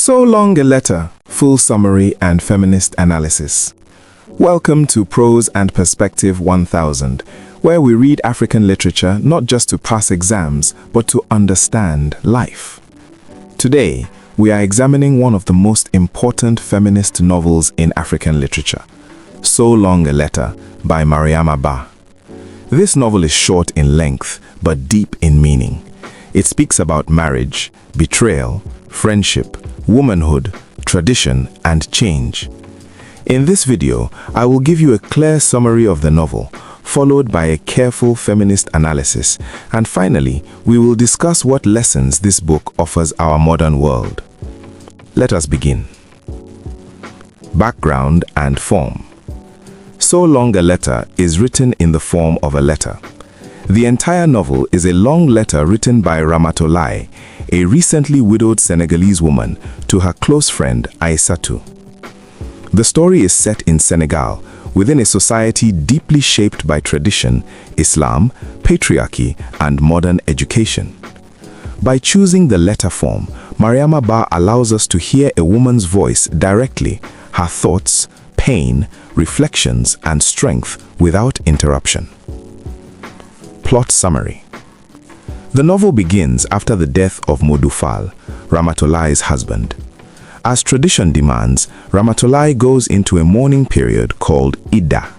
So long a letter, full summary and feminist analysis. Welcome to Prose and Perspective 1000, where we read African literature not just to pass exams, but to understand life. Today, we are examining one of the most important feminist novels in African literature, So Long a Letter by Mariama Bâ. This novel is short in length, but deep in meaning. It speaks about marriage, betrayal, friendship, womanhood, tradition, and change. In this video, I will give you a clear summary of the novel, followed by a careful feminist analysis, and finally, we will discuss what lessons this book offers our modern world. Let us begin. Background and form. So Long a Letter is written in the form of a letter. The entire novel is a long letter written by Ramatoulaye, a recently widowed Senegalese woman, to her close friend Aïssatou. The story is set in Senegal, within a society deeply shaped by tradition, Islam, patriarchy, and modern education. By choosing the letter form, Mariama Bâ allows us to hear a woman's voice directly, her thoughts, pain, reflections, and strength without interruption. Plot summary. The novel begins after the death of Modou Fall, Ramatoulaye's husband. As tradition demands, Ramatoulaye goes into a mourning period called Idda.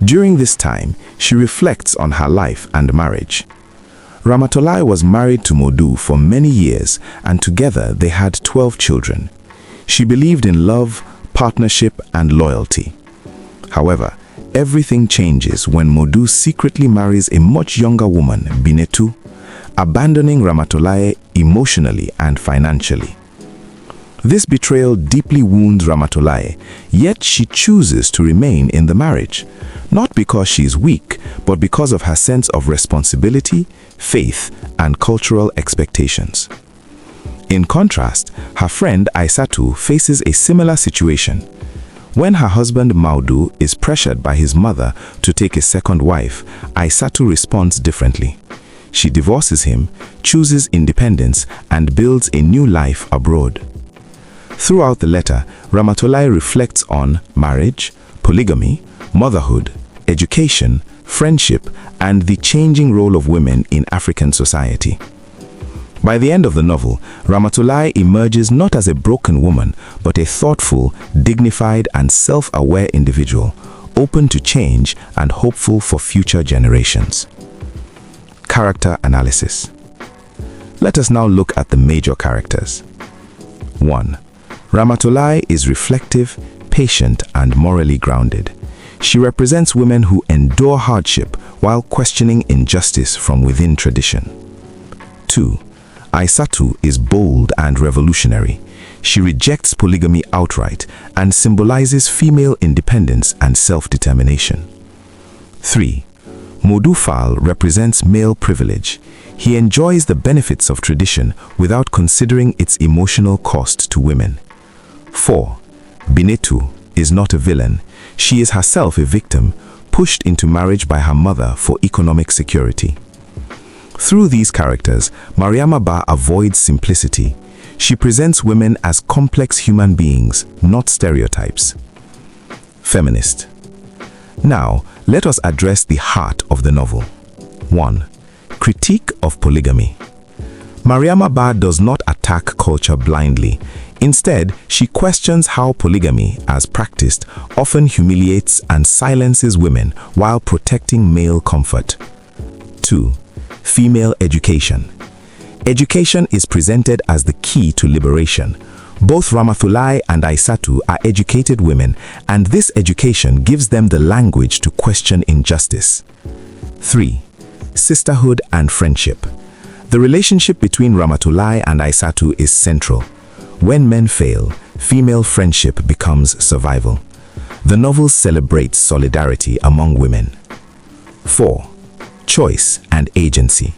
During this time, she reflects on her life and marriage. Ramatoulaye was married to Modou for many years, and together they had 12 children. She believed in love, partnership, and loyalty. However, everything changes when Modou secretly marries a much younger woman, Binetou, abandoning Ramatoulaye emotionally and financially. This betrayal deeply wounds Ramatoulaye, yet she chooses to remain in the marriage, not because she is weak, but because of her sense of responsibility, faith, and cultural expectations. In contrast, her friend Aïssatou faces a similar situation. When her husband Maudou is pressured by his mother to take a second wife, Aïssatou responds differently. She divorces him, chooses independence, and builds a new life abroad. Throughout the letter, Ramatoulaye reflects on marriage, polygamy, motherhood, education, friendship, and the changing role of women in African society. By the end of the novel, Ramatoulaye emerges not as a broken woman, but a thoughtful, dignified, and self-aware individual, open to change and hopeful for future generations. Character analysis. Let us now look at the major characters. 1. Ramatoulaye is reflective, patient, and morally grounded. She represents women who endure hardship while questioning injustice from within tradition. 2. Aïssatou is bold and revolutionary. She rejects polygamy outright and symbolizes female independence and self-determination. 3. Modou Fall represents male privilege. He enjoys the benefits of tradition without considering its emotional cost to women. 4. Binetou is not a villain. She is herself a victim, pushed into marriage by her mother for economic security. Through these characters, Mariama Bâ avoids simplicity. She presents women as complex human beings, not stereotypes. Feminist. Now, let us address the heart of the novel. 1. Critique of polygamy. Mariama Bâ does not attack culture blindly. Instead, she questions how polygamy, as practiced, often humiliates and silences women while protecting male comfort. 2. Female education. Education is presented as the key to liberation. Both Ramatoulaye and Aïssatou are educated women, and this education gives them the language to question injustice. 3. Sisterhood and friendship. The relationship between Ramatoulaye and Aïssatou is central. When men fail, female friendship becomes survival. The novel celebrates solidarity among women. 4. Choice and agency.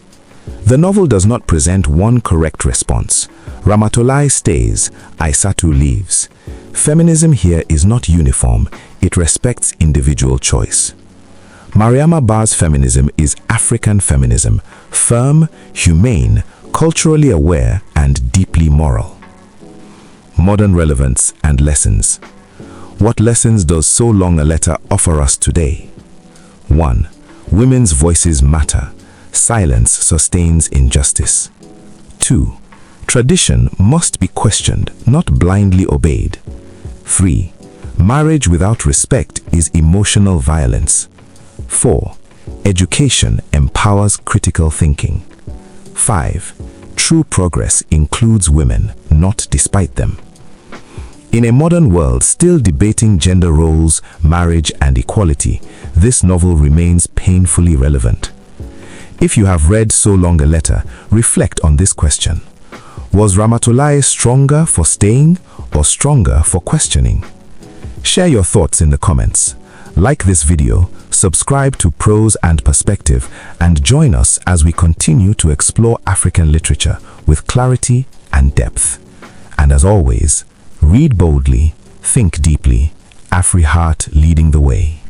The novel does not present one correct response. Ramatoulaye stays, Aïssatou leaves. Feminism here is not uniform, it respects individual choice. Mariama Bâ's feminism is African feminism, firm, humane, culturally aware, and deeply moral. modern relevance, and lessons. What lessons does So Long a Letter offer us today? 1. Women's voices matter. Silence sustains injustice. 2. Tradition must be questioned, not blindly obeyed. 3. Marriage without respect is emotional violence. 4. Education empowers critical thinking. 5. True progress includes women, not despite them. In a modern world still debating gender roles, marriage, and equality, this novel remains painfully relevant. If you have read So Long a Letter, reflect on this question. Was Ramatoulaye stronger for staying or stronger for questioning? Share your thoughts in the comments. Like this video, subscribe to Prose and Perspective, and join us as we continue to explore African literature with clarity and depth. And as always, read boldly, think deeply, Afri heart leading the way.